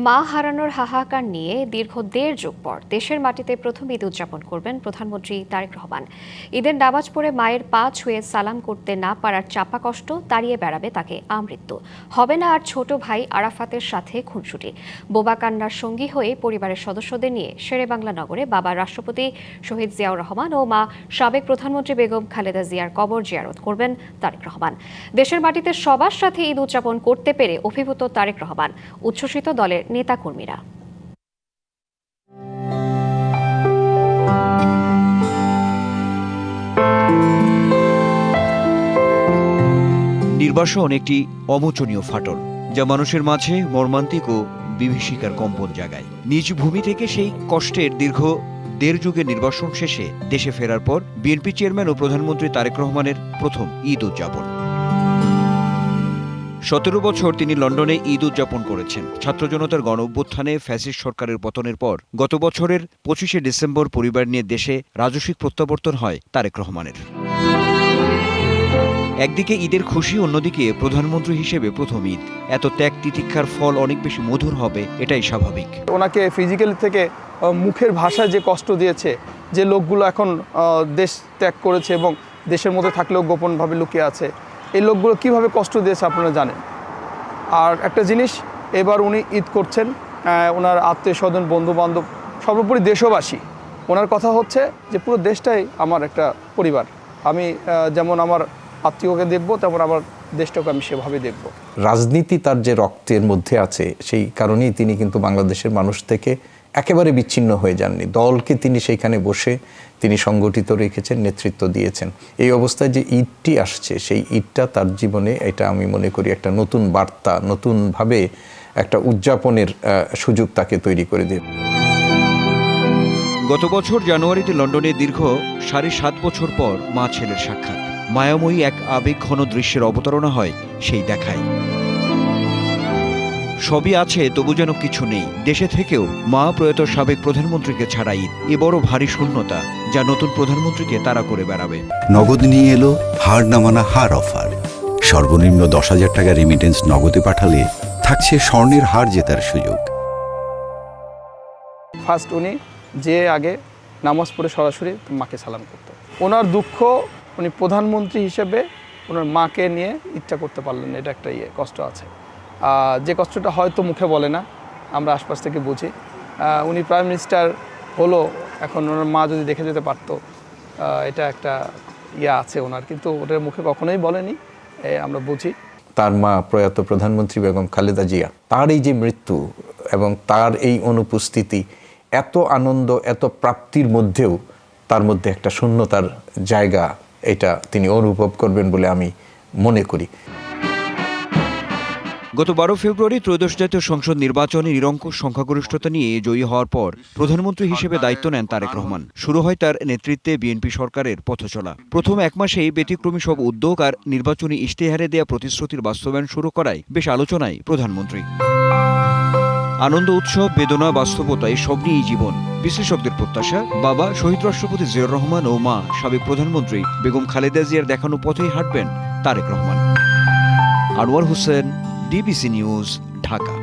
মা হারানোর হাহাকার নিয়ে দীর্ঘ ১.৫ যুগ পর দেশের মাটিতে প্রথম ঈদ উদযাপন করবেন প্রধানমন্ত্রী তারেক রহমান। ঈদের নামাজ পড়ে মায়ের পা ছুঁয়ে সালাম করতে না পারার চাপা কষ্ট তাড়িয়ে বেড়াবে তাকে আমৃত্যু। হবে না আর ছোট ভাই আরাফাতের সাথে খুনসুটি। বোবা কান্নার সঙ্গী হয়ে পরিবারের সদস্যদের নিয়ে শেরেবাংলা নগরে বাবা রাষ্ট্রপতি শহীদ জিয়াউর রহমান ও মা সাবেক প্রধানমন্ত্রী বেগম খালেদা জিয়ার কবর জিয়ারত করবেন তারেক রহমান। দেশের মাটিতে সবার সাথে ঈদ উদযাপন করতে পেরে অভিভূত তারেক রহমান। উচ্ছ্বসিত দলের নেতাকর্মীরা। নির্বাসন একটি অমোচনীয় ফাটল, যা মানুষের মাঝে মর্মান্তিক ও বিভীষিকার কম্পন জাগায়। নিজ ভূমি থেকে সেই কষ্টের দীর্ঘ ১.৫ যুগের নির্বাসন শেষে দেশে ফেরার পর বিএনপি চেয়ারম্যান ও প্রধানমন্ত্রী তারেক রহমানের প্রথম ঈদ উদযাপন। ১৭ বছর তিনি লন্ডনে ঈদ উদযাপন করেছেন। ছাত্র জনতার গণ অভ্যুত্থানে ফ্যাসিস্ট সরকারের পতনের পর গত বছরের ২৫শে ডিসেম্বর পরিবার নিয়ে দেশে রাজস্বিক প্রত্যাবর্তন হয় তারেক রহমানের। একদিকে ঈদের খুশি, অন্যদিকে প্রধানমন্ত্রী হিসেবে প্রথম ঈদ। এত ত্যাগ তিতিক্ষার ফল অনেক বেশি মধুর হবে, এটাই স্বাভাবিক। ওনাকে ফিজিক্যালি থেকে মুখের ভাষায় যে কষ্ট দিয়েছে, যে লোকগুলো এখন দেশ ত্যাগ করেছে এবং দেশের মধ্যে থাকলেও গোপনভাবে লুকিয়ে আছে, এই লোকগুলো কিভাবে কষ্ট দিয়েছে আপনারা জানেন। আর একটা জিনিস, এবার উনি ঈদ করছেন, ওনার আত্মীয় স্বজন, বন্ধু বান্ধব, সর্বোপরি দেশবাসী। ওনার কথা হচ্ছে যে পুরো দেশটাই আমার একটা পরিবার। আমি যেমন আমার আত্মীয়কে দেখব, তেমন আমার দেশটাকে আমি সেভাবে দেখব। রাজনীতি তার যে রক্তের মধ্যে আছে, সেই কারণেই তিনি কিন্তু বাংলাদেশের মানুষ থেকে একেবারে বিচ্ছিন্ন হয়ে যাননি। দলকে তিনি সেইখানে বসে তিনি সংগঠিত রেখেছেন, নেতৃত্ব দিয়েছেন। এই অবস্থায় যে ঈদটি আসছে, সেই ঈদটা তার জীবনে, এটা আমি মনে করি একটা নতুন বার্তা, নতুনভাবে একটা উদযাপনের সুযোগ তাকে তৈরি করে দেবে। গত বছর জানুয়ারিতে লন্ডনে দীর্ঘ ৭.৫ বছর পর মা ছেলের সাক্ষাৎ। মায়াময়ী এক আবেগঘন দৃশ্যের অবতারণা হয় সেই দেখায়। সবই আছে, তবু যেন কিছু নেই। দেশে থেকেও মা প্রয়াত সাবেক প্রধানমন্ত্রীকে ছাড়া ঈদ এ বড় ভারী শূন্যতা, যা নতুন প্রধানমন্ত্রীকে তাড়া করে বেড়াবে। নগদ নিয়ে এলো হার না মানা হার অফার। সর্বনিম্ন ১০,০০০ টাকা রেমিটেন্স নগদে পাঠালে থাকছে স্বর্ণের হার জেতার সুযোগ। ফার্স্ট উনি যে আগে নামাজ পড়ে সরাসরি মাকে সালাম করতো। ওনার দুঃখ, উনি প্রধানমন্ত্রী হিসেবে ওনার মাকে নিয়ে ইচ্ছা করতে পারলেন না, এটা একটা কষ্ট আছে। যে কষ্টটা হয়তো মুখে বলে না, আমরা আশপাশ থেকে বুঝি। উনি প্রাইম মিনিস্টার হলো, এখন ওনার মা যদি দেখে যেতে পারতো, এটা একটা আছে ওনার, কিন্তু ওটার মুখে কখনোই বলেনি, আমরা বুঝি। তার মা প্রয়াত প্রধানমন্ত্রী বেগম খালেদা জিয়া, তার এই যে মৃত্যু এবং তার এই অনুপস্থিতি, এত আনন্দ, এত প্রাপ্তির মধ্যেও তার মধ্যে একটা শূন্যতার জায়গা, এটা তিনি অনুভব করবেন বলে আমি মনে করি। গত ১২ ফেব্রুয়ারি ত্রয়োদশ জাতীয় সংসদ নির্বাচনে নিরঙ্কুশ সংখ্যাগরিষ্ঠতা নিয়ে জয়ী হওয়ার পর প্রধানমন্ত্রী হিসেবে দায়িত্ব নেন তারেক রহমান। শুরু হয় তার নেতৃত্বে বিএনপি সরকারের পথচলা। প্রথম ১ মাসেই ব্যতিক্রমী সব উদ্যোগ আর নির্বাচনী ইশতেহারে দেয়া প্রতিশ্রুতির বাস্তবায়ন শুরু করায় বেশ আলোচনায় প্রধানমন্ত্রী। আনন্দ, উৎসব, বেদনা, বাস্তবতা, এই সব নিয়েই জীবন। বিশ্লেষকদের প্রত্যাশা, বাবা শহীদ রাষ্ট্রপতি জিয়াউর রহমান ও মা সাবেক প্রধানমন্ত্রী বেগম খালেদা জিয়ার দেখানো পথেই হাঁটবেন তারেক রহমান। Anwar Hossain, DBC news, Dhaka.